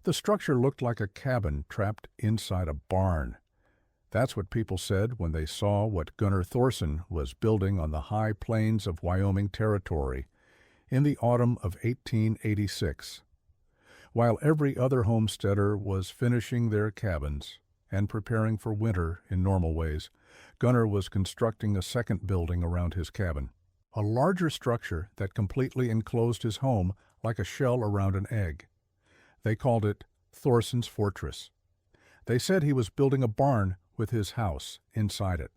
The structure looked like a cabin trapped inside a barn. That's what people said when they saw what Gunnar Thorsen was building on the high plains of Wyoming Territory in the autumn of 1886. While every other homesteader was finishing their cabins and preparing for winter in normal ways, Gunnar was constructing a second building around his cabin, a larger structure that completely enclosed his home like a shell around an egg. They called it Thorsen's Fortress. They said he was building a barn with his house inside it.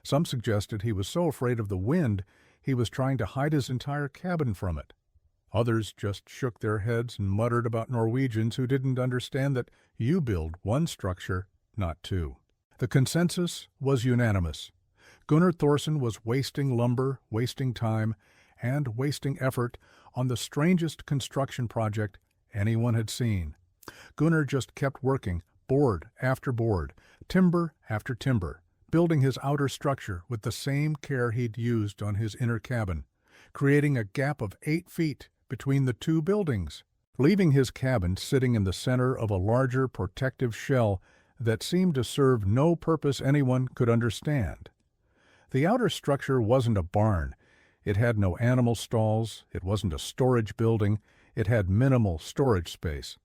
Some suggested he was so afraid of the wind he was trying to hide his entire cabin from it. Others just shook their heads and muttered about Norwegians who didn't understand that you build one structure, not two. The consensus was unanimous. Gunnar Thorsen was wasting lumber, wasting time, and wasting effort on the strangest construction project anyone had seen. Gunnar just kept working, board after board, timber after timber, building his outer structure with the same care he'd used on his inner cabin, creating a gap of 8 feet between the two buildings, leaving his cabin sitting in the center of a larger protective shell that seemed to serve no purpose anyone could understand. The outer structure wasn't a barn. It had no animal stalls. It wasn't a storage building. It had minimal storage space.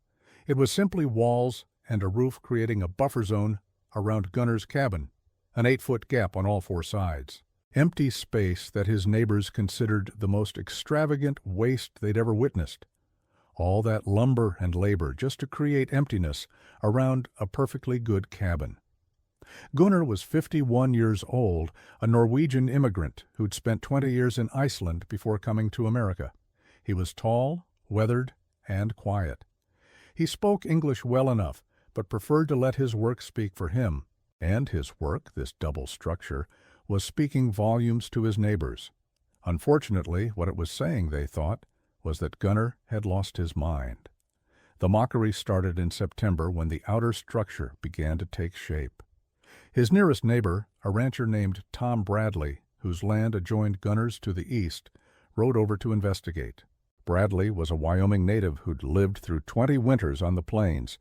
It was simply walls and a roof creating a buffer zone around Gunnar's cabin, an 8-foot gap on all 4 sides. Empty space that his neighbors considered the most extravagant waste they'd ever witnessed. All that lumber and labor just to create emptiness around a perfectly good cabin. Gunnar was 51 years old, a Norwegian immigrant who'd spent 20 years in Iceland before coming to America. He was tall, weathered, and quiet. He spoke English well enough, but preferred to let his work speak for him. And his work, this double structure, was speaking volumes to his neighbors. Unfortunately, what it was saying, they thought, was that Gunnar had lost his mind. The mockery started in September when the outer structure began to take shape. His nearest neighbor, a rancher named Tom Bradley, whose land adjoined Gunnar's to the east, rode over to investigate. Bradley was a Wyoming native who'd lived through 20 winters on the plains.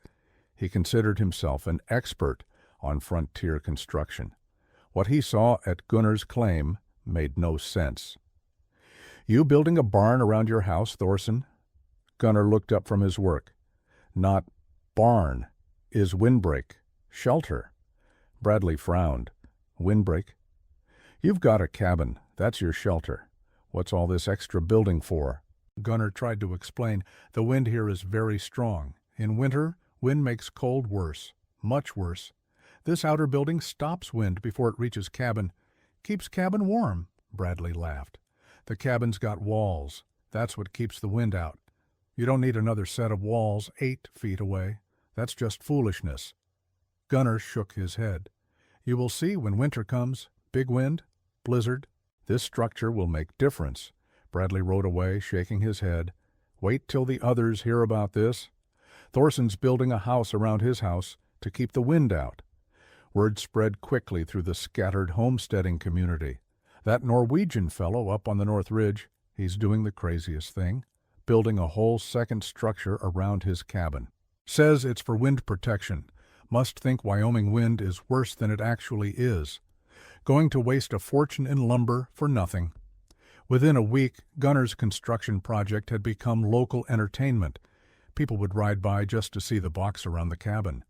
He considered himself an expert on frontier construction. What he saw at Gunnar's claim made no sense. "You building a barn around your house, Thorsen?" Gunnar looked up from his work. "Not barn, is windbreak, shelter." Bradley frowned. "Windbreak? You've got a cabin. That's your shelter. What's all this extra building for?" Gunnar tried to explain. "The wind here is very strong. In winter, wind makes cold worse, much worse. This outer building stops wind before it reaches cabin. Keeps cabin warm." Bradley laughed. "The cabin's got walls. That's what keeps the wind out. You don't need another set of walls 8 feet away. That's just foolishness." Gunnar shook his head. "You will see when winter comes. Big wind, blizzard. This structure will make difference." Bradley rode away, shaking his head. "Wait till the others hear about this. Thorsen's building a house around his house to keep the wind out." Word spread quickly through the scattered homesteading community. "That Norwegian fellow up on the North Ridge, he's doing the craziest thing, building a whole second structure around his cabin. Says it's for wind protection. Must think Wyoming wind is worse than it actually is. Going to waste a fortune in lumber for nothing." Within a week, Gunnar's construction project had become local entertainment. People would ride by just to see the box around the cabin.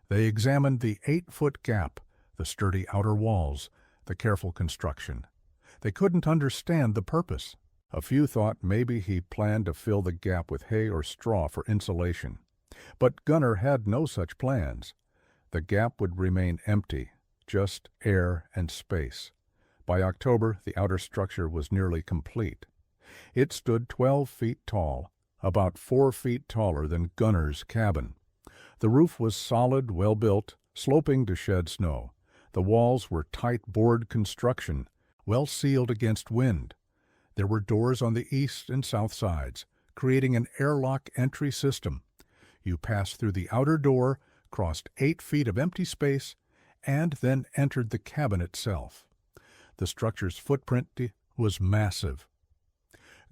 They examined the 8-foot gap, the sturdy outer walls, the careful construction. They couldn't understand the purpose. A few thought maybe he planned to fill the gap with hay or straw for insulation. But Gunnar had no such plans. The gap would remain empty, just air and space. By October, the outer structure was nearly complete. It stood 12 feet tall, about 4 feet taller than Gunnar's cabin. The roof was solid, well-built, sloping to shed snow. The walls were tight board construction, well sealed against wind. There were doors on the east and south sides, creating an airlock entry system. You passed through the outer door, crossed 8 feet of empty space, and then entered the cabin itself. The structure's footprint was massive.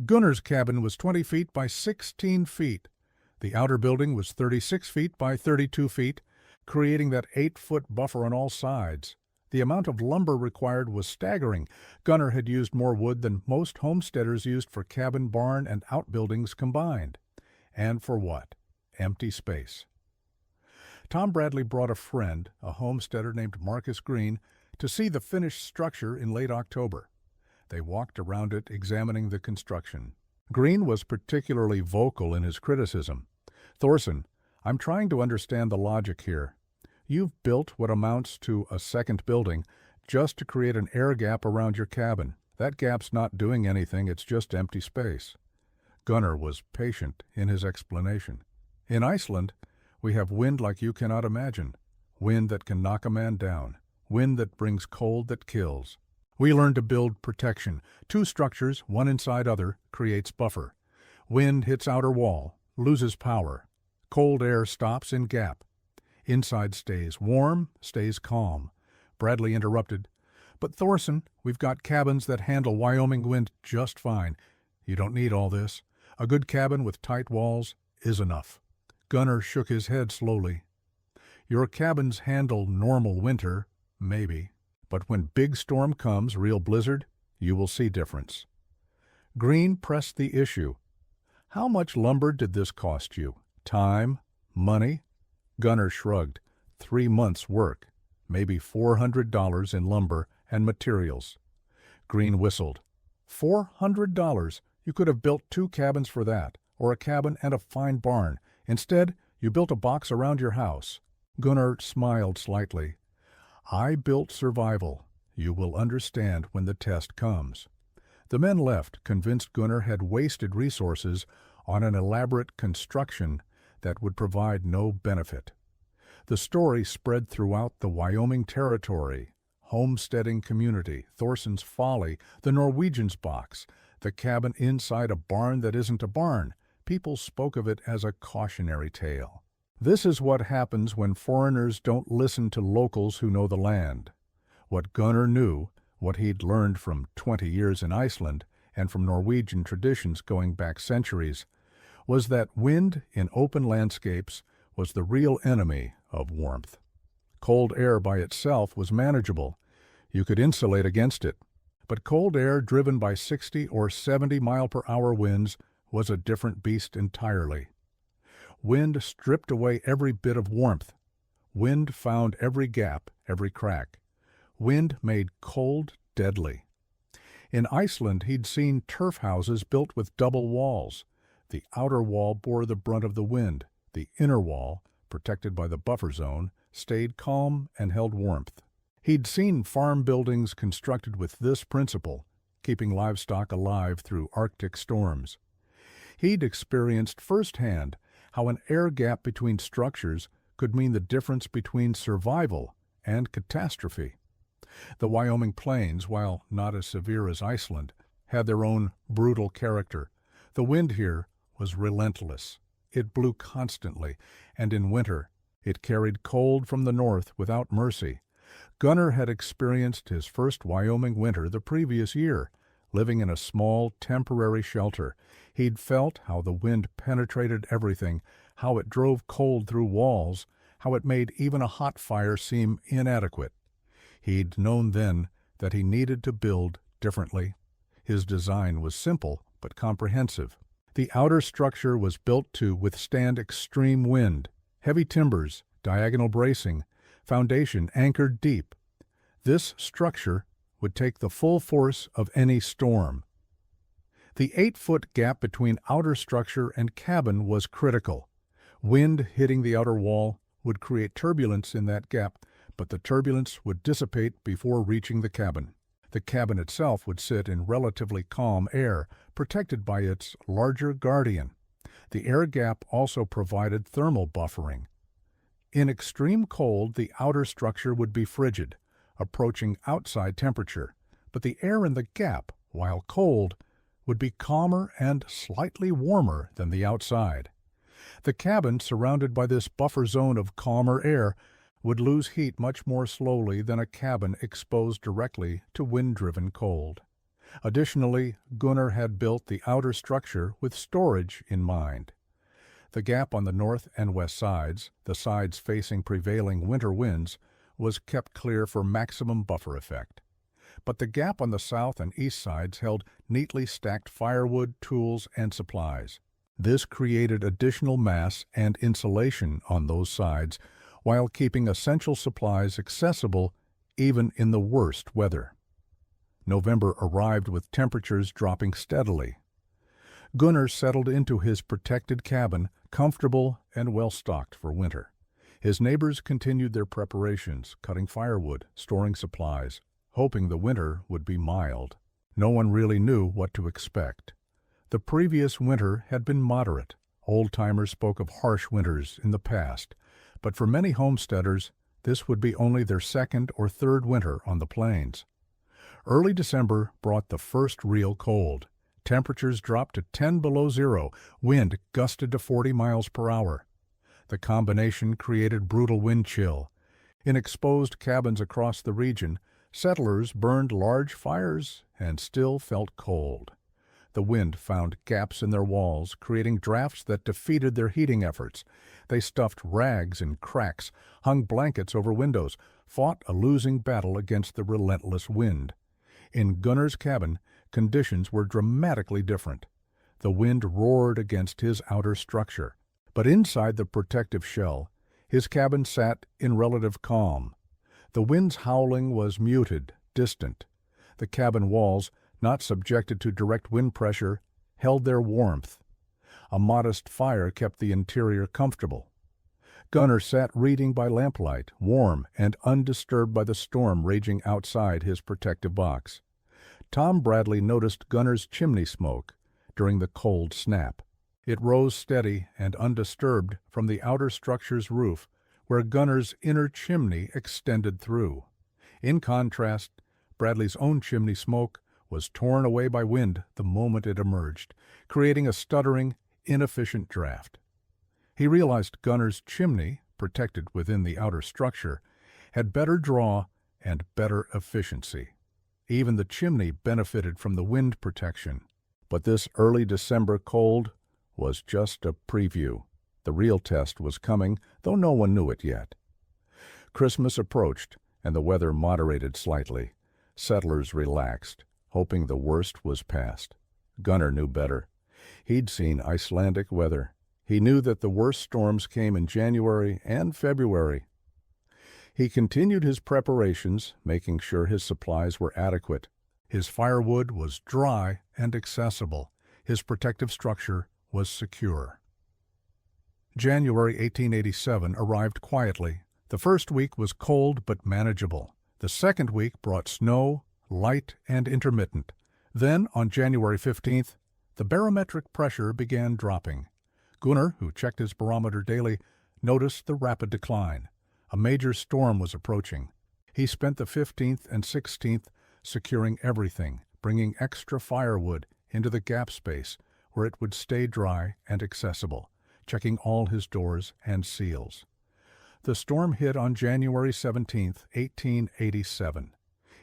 Gunnar's cabin was 20 feet by 16 feet. The outer building was 36 feet by 32 feet, creating that 8-foot buffer on all sides. The amount of lumber required was staggering. Gunnar had used more wood than most homesteaders used for cabin, barn, and outbuildings combined. And for what? Empty space. Tom Bradley brought a friend, a homesteader named Marcus Green, to see the finished structure in late October. They walked around it, examining the construction. Green was particularly vocal in his criticism. "Thorsen, I'm trying to understand the logic here. You've built what amounts to a second building just to create an air gap around your cabin. That gap's not doing anything, it's just empty space." Gunnar was patient in his explanation. "In Iceland, we have wind like you cannot imagine. Wind that can knock a man down. Wind that brings cold that kills. We learned to build protection. 2 structures, one inside other, creates buffer. Wind hits outer wall, loses power. Cold air stops in gap. Inside stays warm, stays calm." Bradley interrupted. "But Thorsen, we've got cabins that handle Wyoming wind just fine. You don't need all this. A good cabin with tight walls is enough." Gunnar shook his head slowly. "Your cabins handle normal winter, maybe. But when big storm comes, real blizzard, you will see difference." Green pressed the issue. "How much lumber did this cost you? Time? Money?" Gunnar shrugged. 3 months' work, maybe $400 in lumber and materials. Green whistled. $400? You could have built 2 cabins for that, or a cabin and a fine barn. Instead, you built a box around your house." Gunnar smiled slightly. "I built survival. You will understand when the test comes." The men left, convinced Gunnar had wasted resources on an elaborate construction that would provide no benefit. The story spread throughout the Wyoming Territory. Homesteading community, Thorsen's folly, the Norwegian's box, the cabin inside a barn that isn't a barn. People spoke of it as a cautionary tale. This is what happens when foreigners don't listen to locals who know the land. What Gunnar knew, what he'd learned from 20 years in Iceland and from Norwegian traditions going back centuries, was that wind in open landscapes was the real enemy of warmth. Cold air by itself was manageable. You could insulate against it. But cold air driven by 60 or 70-mile-per-hour winds was a different beast entirely. Wind stripped away every bit of warmth. Wind found every gap, every crack. Wind made cold deadly. In Iceland, he'd seen turf houses built with double walls. The outer wall bore the brunt of the wind. The inner wall, protected by the buffer zone, stayed calm and held warmth. He'd seen farm buildings constructed with this principle, keeping livestock alive through Arctic storms. He'd experienced firsthand how an air gap between structures could mean the difference between survival and catastrophe. The Wyoming plains, while not as severe as Iceland, had their own brutal character. The wind here was relentless. It blew constantly, and in winter it carried cold from the north without mercy. Gunnar had experienced his first Wyoming winter the previous year, living in a small, temporary shelter. He'd felt how the wind penetrated everything, how it drove cold through walls, how it made even a hot fire seem inadequate. He'd known then that he needed to build differently. His design was simple but comprehensive. The outer structure was built to withstand extreme wind, heavy timbers, diagonal bracing, foundation anchored deep. This structure would take the full force of any storm. The 8-foot gap between outer structure and cabin was critical. Wind hitting the outer wall would create turbulence in that gap, but the turbulence would dissipate before reaching the cabin. The cabin itself would sit in relatively calm air, protected by its larger guardian. The air gap also provided thermal buffering. In extreme cold, the outer structure would be frigid, approaching outside temperature, but the air in the gap, while cold, would be calmer and slightly warmer than the outside. The cabin, surrounded by this buffer zone of calmer air, would lose heat much more slowly than a cabin exposed directly to wind-driven cold. Additionally, Gunnar had built the outer structure with storage in mind. The gap on the north and west sides, the sides facing prevailing winter winds, was kept clear for maximum buffer effect. But the gap on the south and east sides held neatly stacked firewood, tools, and supplies. This created additional mass and insulation on those sides while keeping essential supplies accessible even in the worst weather. November arrived with temperatures dropping steadily. Gunnar settled into his protected cabin, comfortable and well-stocked for winter. His neighbors continued their preparations, cutting firewood, storing supplies, hoping the winter would be mild. No one really knew what to expect. The previous winter had been moderate. Old-timers spoke of harsh winters in the past, but for many homesteaders, this would be only their second or third winter on the plains. Early December brought the first real cold. Temperatures dropped to 10 below zero, wind gusted to 40 miles per hour. The combination created brutal wind chill. In exposed cabins across the region, settlers burned large fires and still felt cold. The wind found gaps in their walls, creating drafts that defeated their heating efforts. They stuffed rags in cracks, hung blankets over windows, fought a losing battle against the relentless wind. In Gunnar's cabin, conditions were dramatically different. The wind roared against his outer structure, but inside the protective shell, his cabin sat in relative calm. The wind's howling was muted, distant. The cabin walls, not subjected to direct wind pressure, held their warmth. A modest fire kept the interior comfortable. Gunnar sat reading by lamplight, warm and undisturbed by the storm raging outside his protective box. Tom Bradley noticed Gunnar's chimney smoke during the cold snap. It rose steady and undisturbed from the outer structure's roof, where Gunnar's inner chimney extended through. In contrast, Bradley's own chimney smoke was torn away by wind the moment it emerged, creating a stuttering, inefficient draft. He realized Gunnar's chimney, protected within the outer structure, had better draw and better efficiency. Even the chimney benefited from the wind protection. But this early December cold was just a preview. The real test was coming, though no one knew it yet. Christmas approached, and the weather moderated slightly. Settlers relaxed, hoping the worst was past. Gunnar knew better. He'd seen Icelandic weather. He knew that the worst storms came in January and February. He continued his preparations, making sure his supplies were adequate. His firewood was dry and accessible. His protective structure was secure. January 1887 arrived quietly. The first week was cold but manageable. The second week brought snow, light and intermittent. Then, on January 15th, the barometric pressure began dropping. Gunnar, who checked his barometer daily, noticed the rapid decline. A major storm was approaching. He spent the 15th and 16th securing everything, bringing extra firewood into the gap space where it would stay dry and accessible, checking all his doors and seals. The storm hit on January 17, 1887.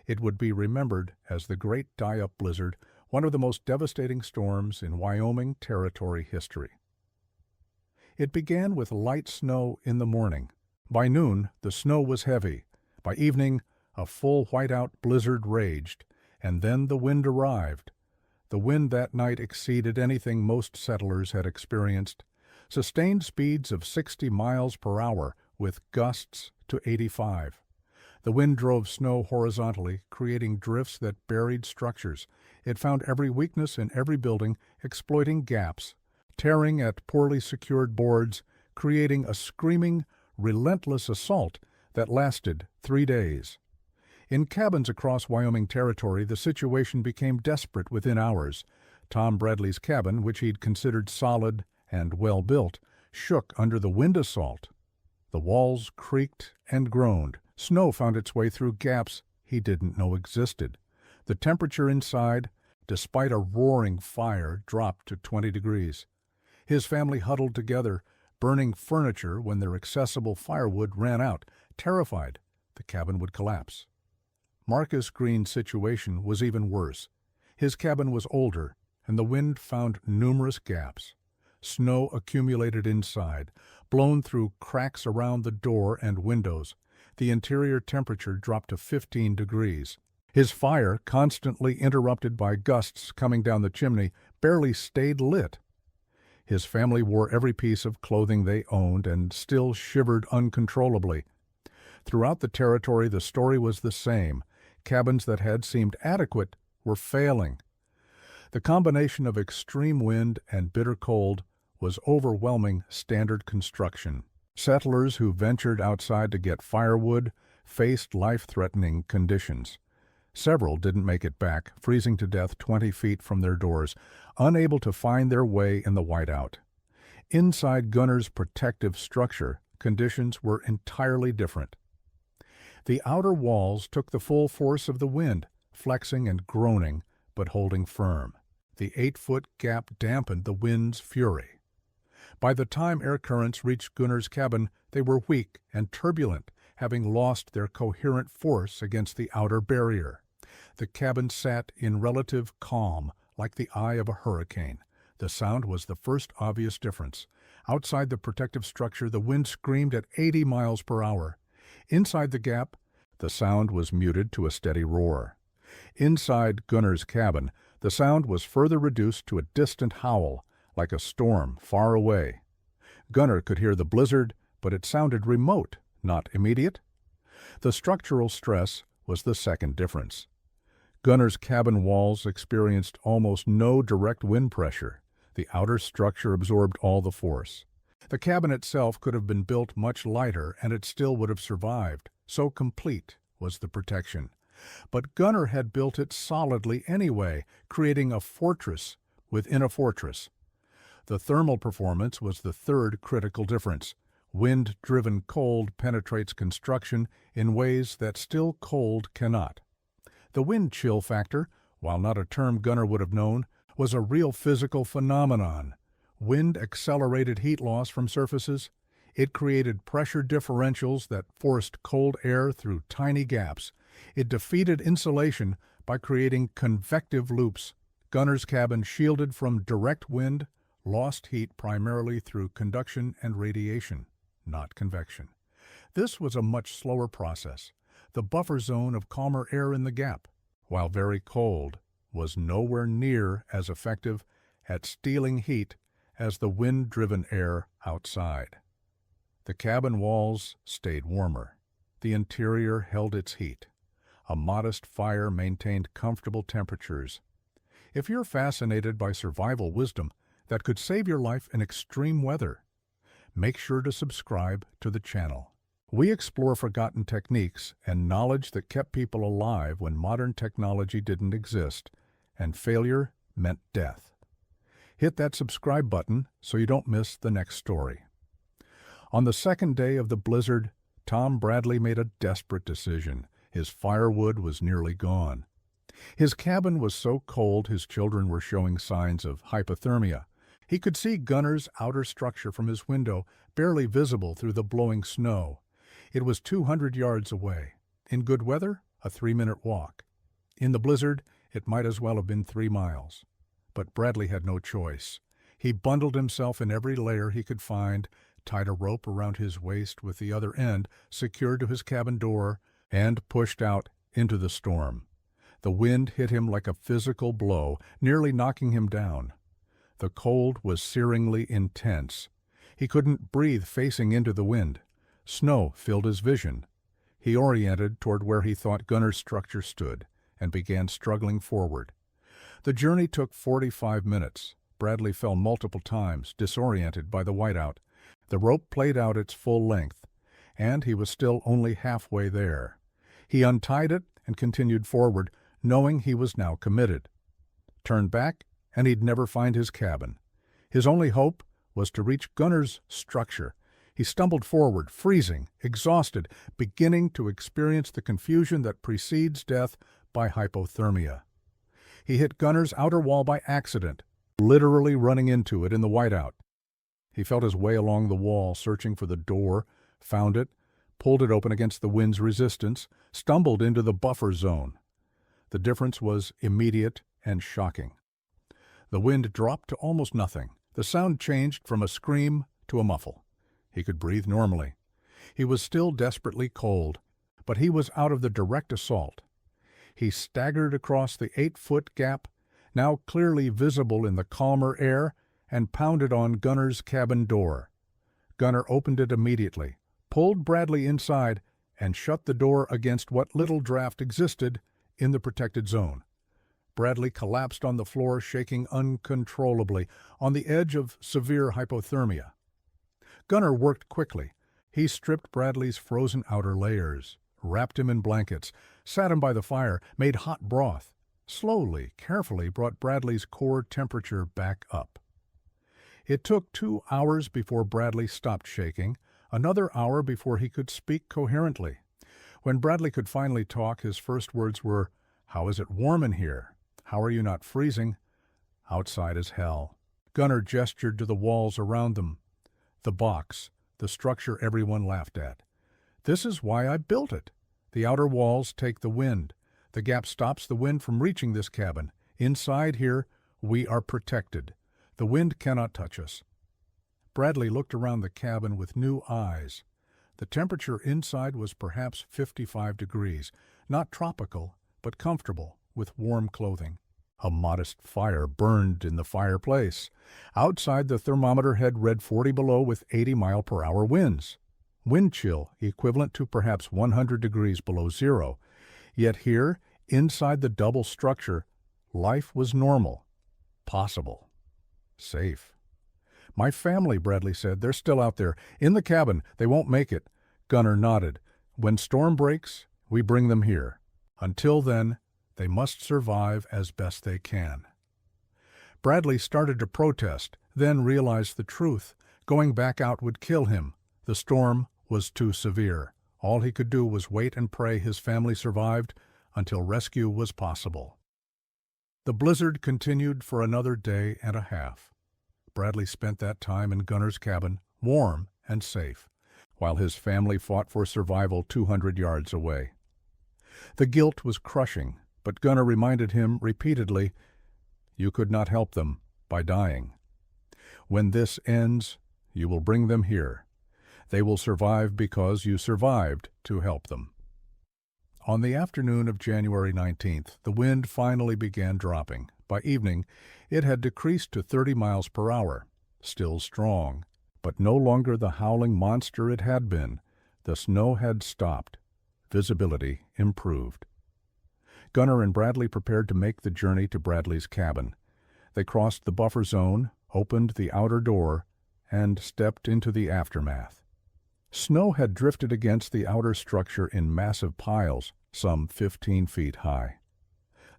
It would be remembered as the Great Die-Up Blizzard, one of the most devastating storms in Wyoming Territory history. It began with light snow in the morning. By noon, the snow was heavy. By evening, a full whiteout blizzard raged, and then the wind arrived. The wind that night exceeded anything most settlers had experienced. Sustained speeds of 60 miles per hour with gusts to 85. The wind drove snow horizontally, creating drifts that buried structures. It found every weakness in every building, exploiting gaps, tearing at poorly secured boards, creating a screaming, relentless assault that lasted 3 days. In cabins across Wyoming Territory, the situation became desperate within hours. Tom Bradley's cabin, which he'd considered solid and well-built, shook under the wind assault. The walls creaked and groaned. Snow found its way through gaps he didn't know existed. The temperature inside, despite a roaring fire, dropped to 20 degrees. His family huddled together, burning furniture when their accessible firewood ran out, terrified the cabin would collapse. Marcus Green's situation was even worse. His cabin was older, and the wind found numerous gaps. Snow accumulated inside, blown through cracks around the door and windows. The interior temperature dropped to 15 degrees. His fire, constantly interrupted by gusts coming down the chimney, barely stayed lit. His family wore every piece of clothing they owned and still shivered uncontrollably. Throughout the territory, the story was the same. Cabins that had seemed adequate were failing. The combination of extreme wind and bitter cold was overwhelming standard construction. Settlers who ventured outside to get firewood faced life-threatening conditions. Several didn't make it back, freezing to death 20 feet from their doors, unable to find their way in the whiteout. Inside Gunnar's protective structure, conditions were entirely different. The outer walls took the full force of the wind, flexing and groaning, but holding firm. The 8-foot gap dampened the wind's fury. By the time air currents reached Gunnar's cabin, they were weak and turbulent, having lost their coherent force against the outer barrier. The cabin sat in relative calm, like the eye of a hurricane. The sound was the first obvious difference. Outside the protective structure, the wind screamed at 80 miles per hour. Inside the gap, the sound was muted to a steady roar. Inside Gunnar's cabin, the sound was further reduced to a distant howl, like a storm far away. Gunnar could hear the blizzard, but it sounded remote, not immediate. The structural stress was the second difference. Gunnar's cabin walls experienced almost no direct wind pressure. The outer structure absorbed all the force. The cabin itself could have been built much lighter, and it still would have survived. So complete was the protection. But Gunnar had built it solidly anyway, creating a fortress within a fortress. The thermal performance was the third critical difference. Wind-driven cold penetrates construction in ways that still cold cannot. The wind chill factor, while not a term Gunnar would have known, was a real physical phenomenon. Wind accelerated heat loss from surfaces. It created pressure differentials that forced cold air through tiny gaps. It defeated insulation by creating convective loops. Gunnar's cabin, shielded from direct wind, lost heat primarily through conduction and radiation, not convection. This was a much slower process. The buffer zone of calmer air in the gap, while very cold, was nowhere near as effective at stealing heat as the wind-driven air outside. The cabin walls stayed warmer. The interior held its heat. A modest fire maintained comfortable temperatures. If you're fascinated by survival wisdom that could save your life in extreme weather, make sure to subscribe to the channel. We explore forgotten techniques and knowledge that kept people alive when modern technology didn't exist, and failure meant death. Hit that subscribe button so you don't miss the next story. On the second day of the blizzard, Tom Bradley made a desperate decision. His firewood was nearly gone. His cabin was so cold his children were showing signs of hypothermia. He could see Gunnar's outer structure from his window, barely visible through the blowing snow. It was 200 yards away. In good weather, a 3-minute walk. In the blizzard, it might as well have been 3 miles. But Bradley had no choice. He bundled himself in every layer he could find, tied a rope around his waist with the other end secured to his cabin door, and pushed out into the storm. The wind hit him like a physical blow, nearly knocking him down. The cold was searingly intense. He couldn't breathe facing into the wind. Snow filled his vision. He oriented toward where he thought Gunnar's structure stood and began struggling forward. The journey took 45 minutes. Bradley fell multiple times, disoriented by the whiteout. The rope played out its full length, and he was still only halfway there. He untied it and continued forward, knowing he was now committed. Turned back, and he'd never find his cabin. His only hope was to reach Gunnar's structure. He stumbled forward, freezing, exhausted, beginning to experience the confusion that precedes death by hypothermia. He hit Gunnar's outer wall by accident, literally running into it in the whiteout. He felt his way along the wall, searching for the door, found it, pulled it open against the wind's resistance, stumbled into the buffer zone. The difference was immediate and shocking. The wind dropped to almost nothing. The sound changed from a scream to a muffle. He could breathe normally. He was still desperately cold, but he was out of the direct assault. He staggered across the 8-foot gap, now clearly visible in the calmer air, and pounded on Gunnar's cabin door. Gunnar opened it immediately, pulled Bradley inside, and shut the door against what little draft existed in the protected zone. Bradley collapsed on the floor, shaking uncontrollably, on the edge of severe hypothermia. Gunnar worked quickly. He stripped Bradley's frozen outer layers, wrapped him in blankets, sat him by the fire, made hot broth, slowly, carefully brought Bradley's core temperature back up. It took 2 hours before Bradley stopped shaking, another hour before he could speak coherently. When Bradley could finally talk, his first words were, "How is it warm in here? How are you not freezing?" "Outside is hell." Gunnar gestured to the walls around them. The box, the structure everyone laughed at. "This is why I built it. The outer walls take the wind. The gap stops the wind from reaching this cabin. Inside here, we are protected. The wind cannot touch us." Bradley looked around the cabin with new eyes. The temperature inside was perhaps 55 degrees, not tropical, but comfortable, with warm clothing. A modest fire burned in the fireplace. Outside, the thermometer had read 40 below with 80-mile-per-hour winds. Wind chill equivalent to perhaps 100 degrees below zero. Yet here, inside the double structure, life was normal, possible, safe. "My family," Bradley said. "They're still out there, in the cabin. They won't make it." Gunnar nodded. "When storm breaks, we bring them here. Until then, they must survive as best they can." Bradley started to protest, then realized the truth. Going back out would kill him. The storm was too severe. All he could do was wait and pray his family survived until rescue was possible. The blizzard continued for another day and a half. Bradley spent that time in Gunnar's cabin, warm and safe, while his family fought for survival 200 yards away. The guilt was crushing, but Gunnar reminded him repeatedly, "You could not help them by dying. When this ends, you will bring them here. They will survive because you survived to help them." On the afternoon of January 19th, the wind finally began dropping. By evening, it had decreased to 30 miles per hour, still strong, but no longer the howling monster it had been. The snow had stopped. Visibility improved. Gunnar and Bradley prepared to make the journey to Bradley's cabin. They crossed the buffer zone, opened the outer door, and stepped into the aftermath. Snow had drifted against the outer structure in massive piles, some 15 feet high.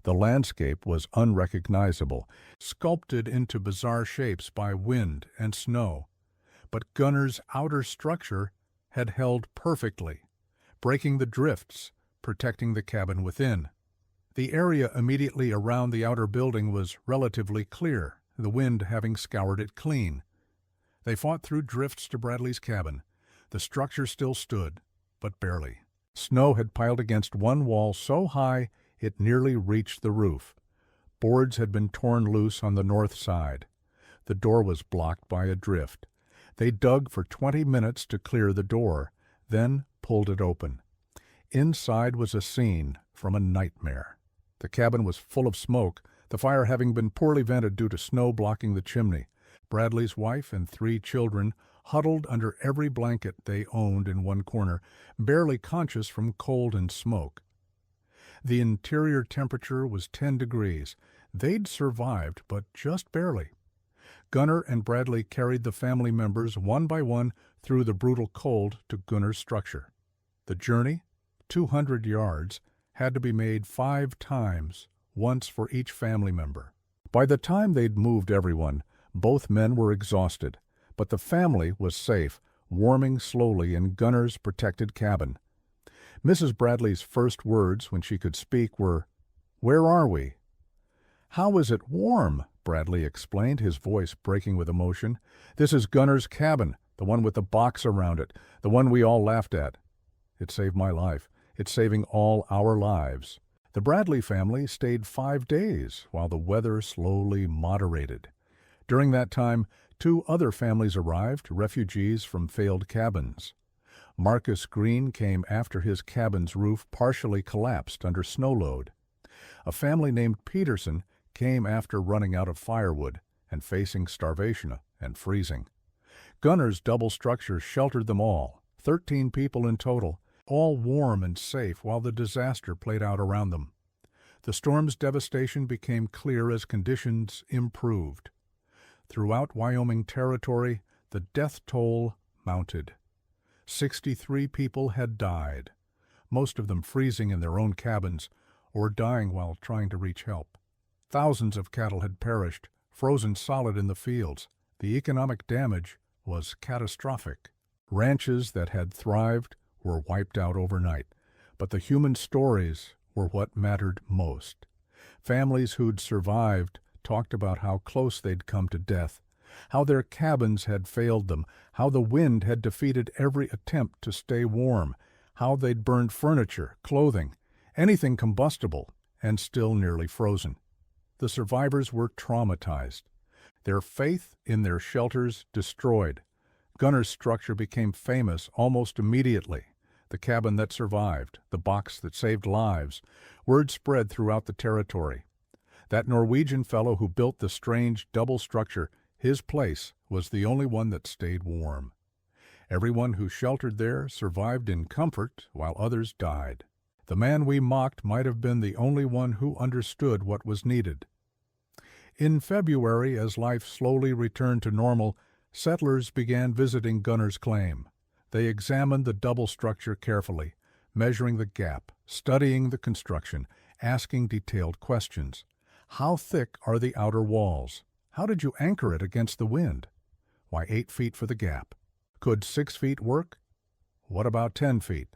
The landscape was unrecognizable, sculpted into bizarre shapes by wind and snow. But Gunnar's outer structure had held perfectly, breaking the drifts, protecting the cabin within. The area immediately around the outer building was relatively clear, the wind having scoured it clean. They fought through drifts to Bradley's cabin. The structure still stood, but barely. Snow had piled against one wall so high it nearly reached the roof. Boards had been torn loose on the north side. The door was blocked by a drift. They dug for 20 minutes to clear the door, then pulled it open. Inside was a scene from a nightmare. The cabin was full of smoke, the fire having been poorly vented due to snow blocking the chimney. Bradley's wife and 3 children huddled under every blanket they owned in one corner, barely conscious from cold and smoke. The interior temperature was 10 degrees. They'd survived, but just barely. Gunnar and Bradley carried the family members one by one through the brutal cold to Gunnar's structure. The journey, 200 yards, had to be made 5 times, once for each family member. By the time they'd moved everyone, both men were exhausted, but the family was safe, warming slowly in Gunnar's protected cabin. Mrs. Bradley's first words when she could speak were, "Where are we?" "How is it warm?" Bradley explained, his voice breaking with emotion. "This is Gunnar's cabin, the one with the box around it, the one we all laughed at. It saved my life. It's saving all our lives." The Bradley family stayed 5 days while the weather slowly moderated. During that time, 2 other families arrived, refugees from failed cabins. Marcus Green came after his cabin's roof partially collapsed under snow load. A family named Peterson came after running out of firewood and facing starvation and freezing. Gunnar's double structure sheltered them all, 13 people in total, all warm and safe while the disaster played out around them. The storm's devastation became clear as conditions improved. Throughout Wyoming Territory, the death toll mounted. 63 people had died, most of them freezing in their own cabins or dying while trying to reach help. Thousands of cattle had perished, frozen solid in the fields. The economic damage was catastrophic. Ranches that had thrived were wiped out overnight, but the human stories were what mattered most. Families who'd survived talked about how close they'd come to death, how their cabins had failed them, how the wind had defeated every attempt to stay warm, how they'd burned furniture, clothing, anything combustible, and still nearly frozen. The survivors were traumatized. Their faith in their shelters destroyed. Gunnar's structure became famous almost immediately. The cabin that survived, the box that saved lives. Word spread throughout the territory. That Norwegian fellow who built the strange double structure, his place was the only one that stayed warm. Everyone who sheltered there survived in comfort while others died. The man we mocked might have been the only one who understood what was needed. In February, as life slowly returned to normal, settlers began visiting Gunnar's claim. They examined the double structure carefully, measuring the gap, studying the construction, asking detailed questions. How thick are the outer walls? How did you anchor it against the wind? Why 8 feet for the gap? Could 6 feet work? What about 10 feet?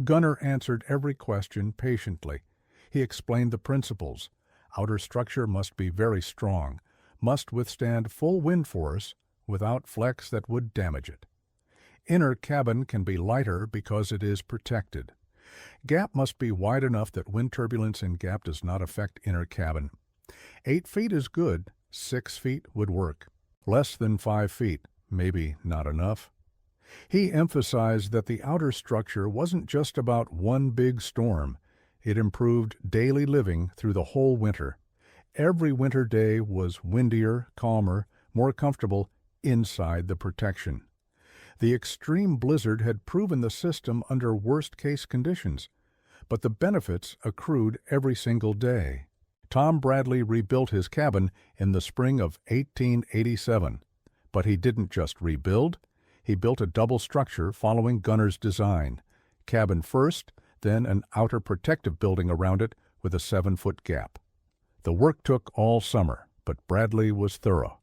Gunnar answered every question patiently. He explained the principles. Outer structure must be very strong, must withstand full wind force without flex that would damage it. Inner cabin can be lighter because it is protected. Gap must be wide enough that wind turbulence in gap does not affect inner cabin. 8 feet is good, 6 feet would work. Less than 5 feet, maybe not enough. He emphasized that the outer structure wasn't just about one big storm. It improved daily living through the whole winter. Every winter day was windier, calmer, more comfortable inside the protection. The extreme blizzard had proven the system under worst-case conditions, but the benefits accrued every single day. Tom Bradley rebuilt his cabin in the spring of 1887, but he didn't just rebuild. He built a double structure following Gunnar's design. Cabin first, then an outer protective building around it with a 7-foot gap. The work took all summer, but Bradley was thorough.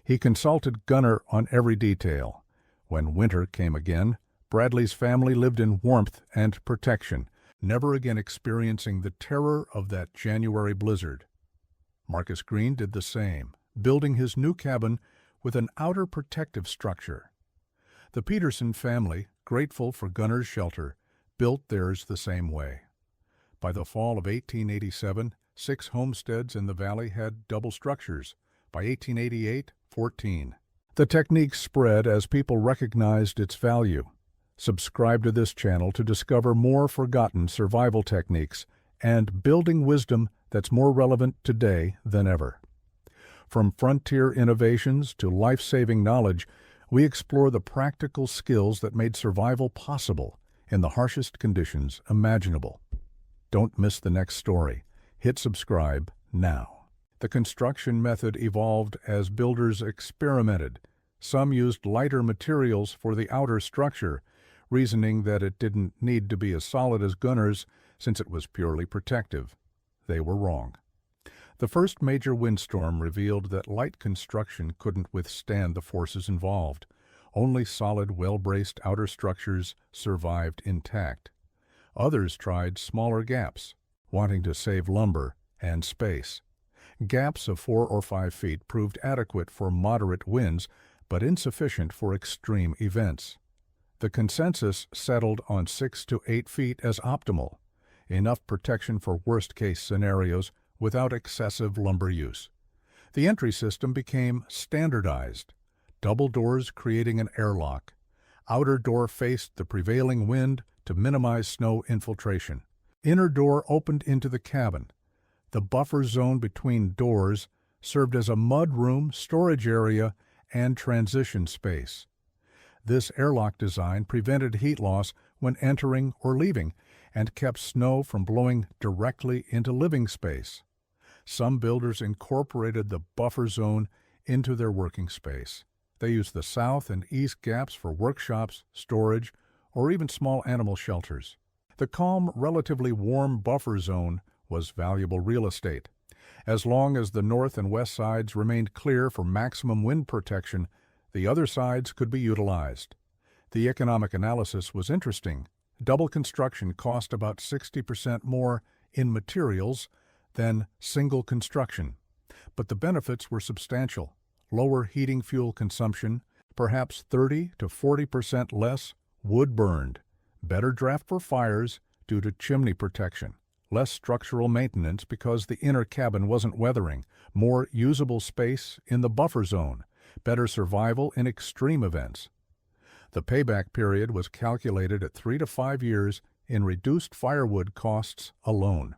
He consulted Gunnar on every detail. When winter came again, Bradley's family lived in warmth and protection, never again experiencing the terror of that January blizzard. Marcus Green did the same, building his new cabin with an outer protective structure. The Peterson family, grateful for Gunnar's shelter, built theirs the same way. By the fall of 1887, 6 homesteads in the valley had double structures. By 1888, 14. The technique spread as people recognized its value. Subscribe to this channel to discover more forgotten survival techniques and building wisdom that's more relevant today than ever. From frontier innovations to life-saving knowledge, we explore the practical skills that made survival possible in the harshest conditions imaginable. Don't miss the next story. Hit subscribe now. The construction method evolved as builders experimented. Some used lighter materials for the outer structure, reasoning that it didn't need to be as solid as Gunnar's since it was purely protective. They were wrong. The first major windstorm revealed that light construction couldn't withstand the forces involved. Only solid, well-braced outer structures survived intact. Others tried smaller gaps, wanting to save lumber and space. Gaps of 4 or 5 feet proved adequate for moderate winds, but insufficient for extreme events. The consensus settled on 6 to 8 feet as optimal, enough protection for worst-case scenarios without excessive lumber use. The entry system became standardized. double doors creating an airlock. Outer door faced the prevailing wind to minimize snow infiltration. Inner door opened into the cabin. The buffer zone between doors served as a mudroom, storage area, and transition space. This airlock design prevented heat loss when entering or leaving and kept snow from blowing directly into living space. Some builders incorporated the buffer zone into their working space. They used the south and east gaps for workshops, storage, or even small animal shelters. The calm, relatively warm buffer zone was valuable real estate. As long as the north and west sides remained clear for maximum wind protection, the other sides could be utilized. The economic analysis was interesting. Double construction cost about 60% more in materials than single construction, but the benefits were substantial. Lower heating fuel consumption, perhaps 30 to 40% less wood burned, better draft for fires due to chimney protection, less structural maintenance because the inner cabin wasn't weathering, more usable space in the buffer zone, better survival in extreme events. The payback period was calculated at 3 to 5 years in reduced firewood costs alone.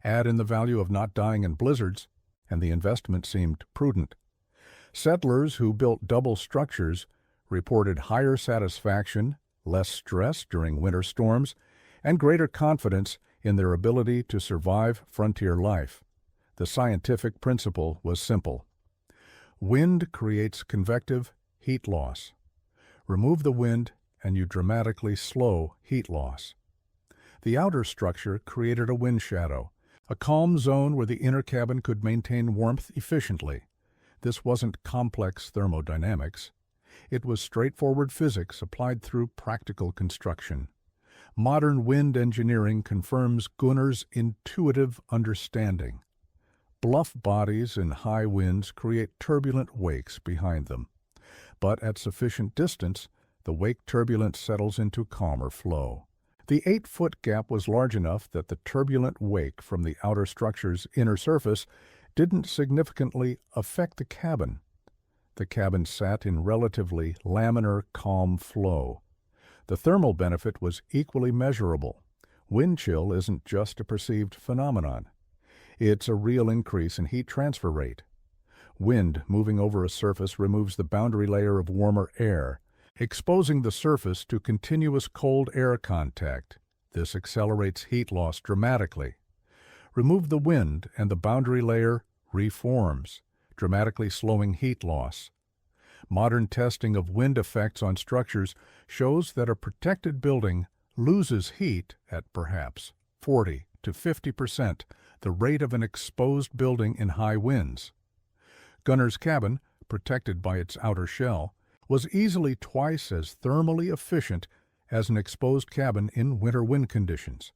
Add in the value of not dying in blizzards, and the investment seemed prudent. Settlers who built double structures reported higher satisfaction, less stress during winter storms, and greater confidence in their ability to survive frontier life. The scientific principle was simple. Wind creates convective heat loss. Remove the wind and you dramatically slow heat loss. The outer structure created a wind shadow, a calm zone where the inner cabin could maintain warmth efficiently. This wasn't complex thermodynamics. It was straightforward physics applied through practical construction. Modern wind engineering confirms Gunnar's intuitive understanding. Bluff bodies in high winds create turbulent wakes behind them. But at sufficient distance, the wake turbulence settles into calmer flow. The 8-foot gap was large enough that the turbulent wake from the outer structure's inner surface didn't significantly affect the cabin. The cabin sat in relatively laminar, calm flow. The thermal benefit was equally measurable. Wind chill isn't just a perceived phenomenon. It's a real increase in heat transfer rate. Wind moving over a surface removes the boundary layer of warmer air, exposing the surface to continuous cold air contact. This accelerates heat loss dramatically. Remove the wind and the boundary layer reforms, dramatically slowing heat loss. Modern testing of wind effects on structures shows that a protected building loses heat at perhaps 40 to 50%, the rate of an exposed building in high winds. Gunnar's cabin, protected by its outer shell, was easily twice as thermally efficient as an exposed cabin in winter wind conditions.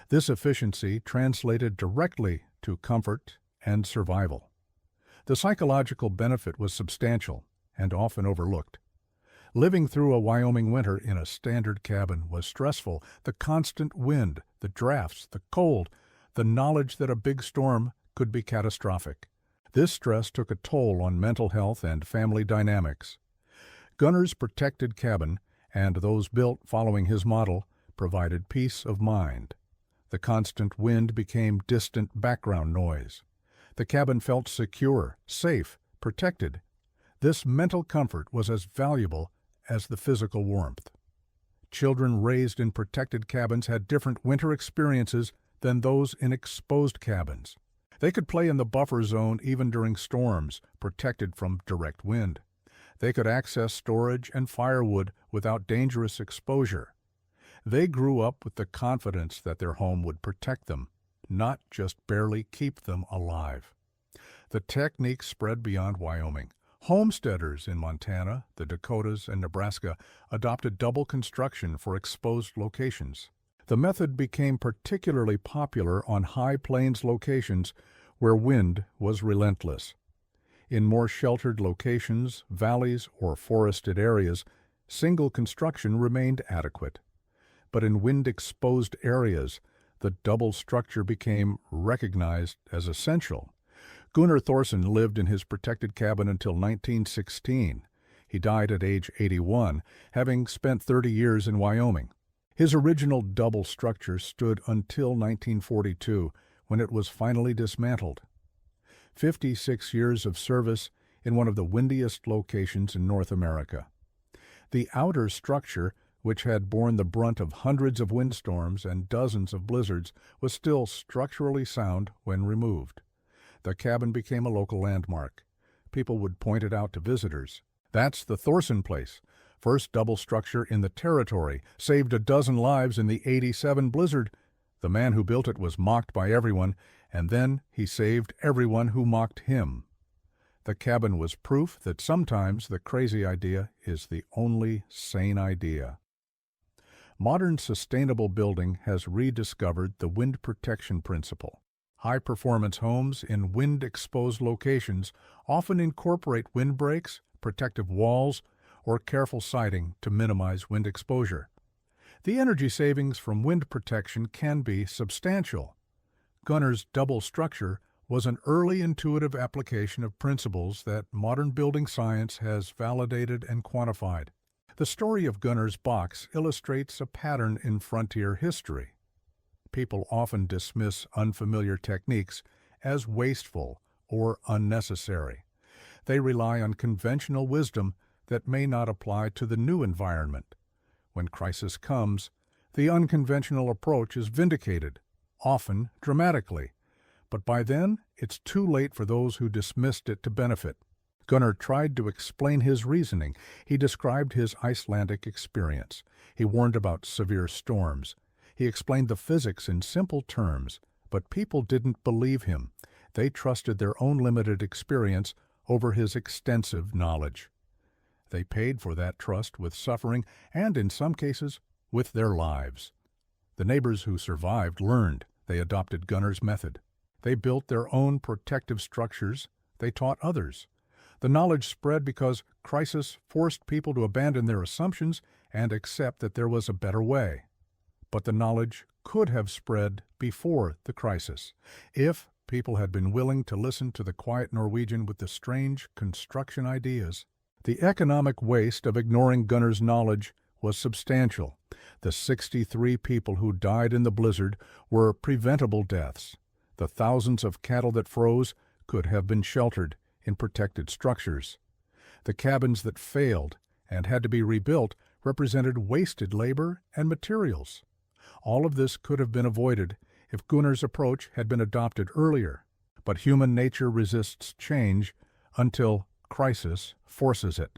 This efficiency translated directly to comfort and survival. The psychological benefit was substantial and often overlooked. Living through a Wyoming winter in a standard cabin was stressful. The constant wind, the drafts, the cold, the knowledge that a big storm could be catastrophic. This stress took a toll on mental health and family dynamics. Gunnar's protected cabin, and those built following his model, provided peace of mind. The constant wind became distant background noise. The cabin felt secure, safe, protected. This mental comfort was as valuable as the physical warmth. Children raised in protected cabins had different winter experiences than those in exposed cabins. They could play in the buffer zone even during storms, protected from direct wind. They could access storage and firewood without dangerous exposure. They grew up with the confidence that their home would protect them, not just barely keep them alive. The technique spread beyond Wyoming. Homesteaders in Montana, the Dakotas, and Nebraska adopted double construction for exposed locations. The method became particularly popular on high plains locations where wind was relentless. In more sheltered locations, valleys, or forested areas, single construction remained adequate. But in wind-exposed areas, the double structure became recognized as essential. Gunnar Thorsen lived in his protected cabin until 1916. He died at age 81, having spent 30 years in Wyoming. His original double structure stood until 1942, when it was finally dismantled. 56 years of service in one of the windiest locations in North America. The outer structure, which had borne the brunt of hundreds of windstorms and dozens of blizzards, was still structurally sound when removed. The cabin became a local landmark. People would point it out to visitors. That's the Thorsen place, first double structure in the territory, saved a dozen lives in the '87 blizzard. The man who built it was mocked by everyone, and then he saved everyone who mocked him. The cabin was proof that sometimes the crazy idea is the only sane idea. Modern sustainable building has rediscovered the wind protection principle. High-performance homes in wind-exposed locations often incorporate windbreaks, protective walls, or careful siding to minimize wind exposure. The energy savings from wind protection can be substantial. Gunnar's double structure was an early intuitive application of principles that modern building science has validated and quantified. The story of Gunnar's box illustrates a pattern in frontier history. People often dismiss unfamiliar techniques as wasteful or unnecessary. They rely on conventional wisdom that may not apply to the new environment. When crisis comes, the unconventional approach is vindicated, often dramatically. But by then, it's too late for those who dismissed it to benefit. Gunnar tried to explain his reasoning. He described his Icelandic experience. He warned about severe storms. He explained the physics in simple terms, but people didn't believe him. They trusted their own limited experience over his extensive knowledge. They paid for that trust with suffering and, in some cases, with their lives. The neighbors who survived learned. They adopted Gunnar's method. They built their own protective structures. They taught others. The knowledge spread because crisis forced people to abandon their assumptions and accept that there was a better way. But the knowledge could have spread before the crisis, if people had been willing to listen to the quiet Norwegian with the strange construction ideas. The economic waste of ignoring Gunnar's knowledge was substantial. The 63 people who died in the blizzard were preventable deaths. The thousands of cattle that froze could have been sheltered in protected structures. The cabins that failed and had to be rebuilt represented wasted labor and materials. All of this could have been avoided if Gunnar's approach had been adopted earlier. But human nature resists change until crisis forces it.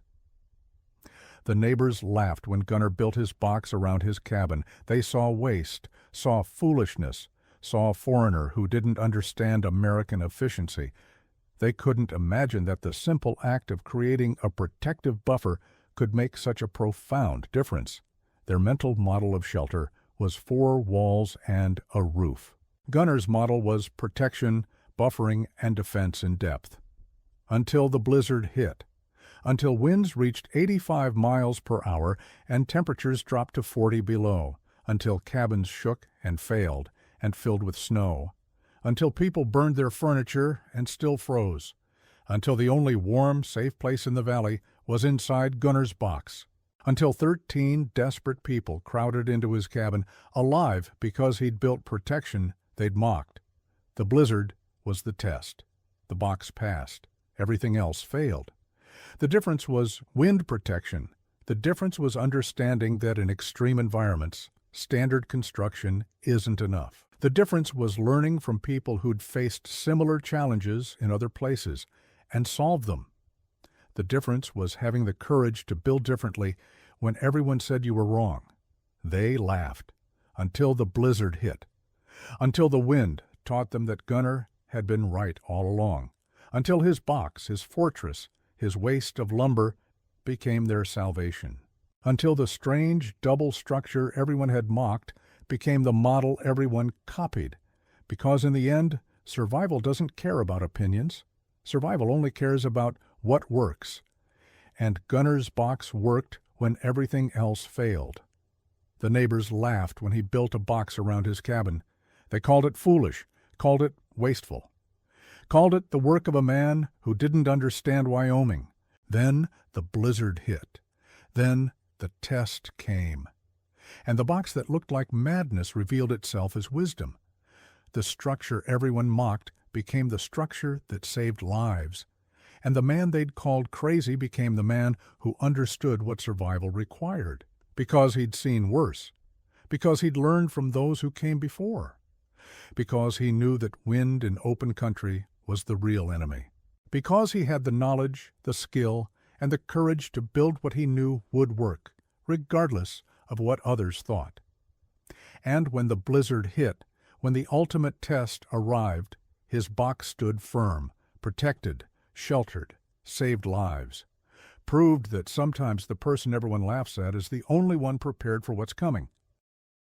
The neighbors laughed when Gunnar built his box around his cabin. They saw waste, saw foolishness, saw a foreigner who didn't understand American efficiency. They couldn't imagine that the simple act of creating a protective buffer could make such a profound difference. Their mental model of shelter was 4 walls and a roof. Gunnar's model was protection, buffering, and defense in depth. Until the blizzard hit. Until winds reached 85 miles per hour and temperatures dropped to 40 below. Until cabins shook and failed and filled with snow. Until people burned their furniture and still froze. Until the only warm, safe place in the valley was inside Gunnar's box. Until 13 desperate people crowded into his cabin, alive because he'd built protection they'd mocked. The blizzard was the test. The box passed. Everything else failed. The difference was wind protection. The difference was understanding that in extreme environments, standard construction isn't enough. The difference was learning from people who'd faced similar challenges in other places and solved them. The difference was having the courage to build differently when everyone said you were wrong. They laughed until the blizzard hit, until the wind taught them that Gunnar had been right all along, until his box, his fortress, his waste of lumber became their salvation, until the strange double structure everyone had mocked became the model everyone copied, because in the end, survival doesn't care about opinions. Survival only cares about what works. And Gunnar's box worked when everything else failed. The neighbors laughed when he built a box around his cabin. They called it foolish, called it wasteful, called it the work of a man who didn't understand Wyoming. Then the blizzard hit. Then the test came. And the box that looked like madness revealed itself as wisdom. The structure everyone mocked became the structure that saved lives. And the man they'd called crazy became the man who understood what survival required, because he'd seen worse, because he'd learned from those who came before, because he knew that wind in open country was the real enemy, because he had the knowledge, the skill, and the courage to build what he knew would work, regardless of what others thought. And when the blizzard hit, when the ultimate test arrived, his box stood firm, protected, sheltered, saved lives, proved that sometimes the person everyone laughs at is the only one prepared for what's coming.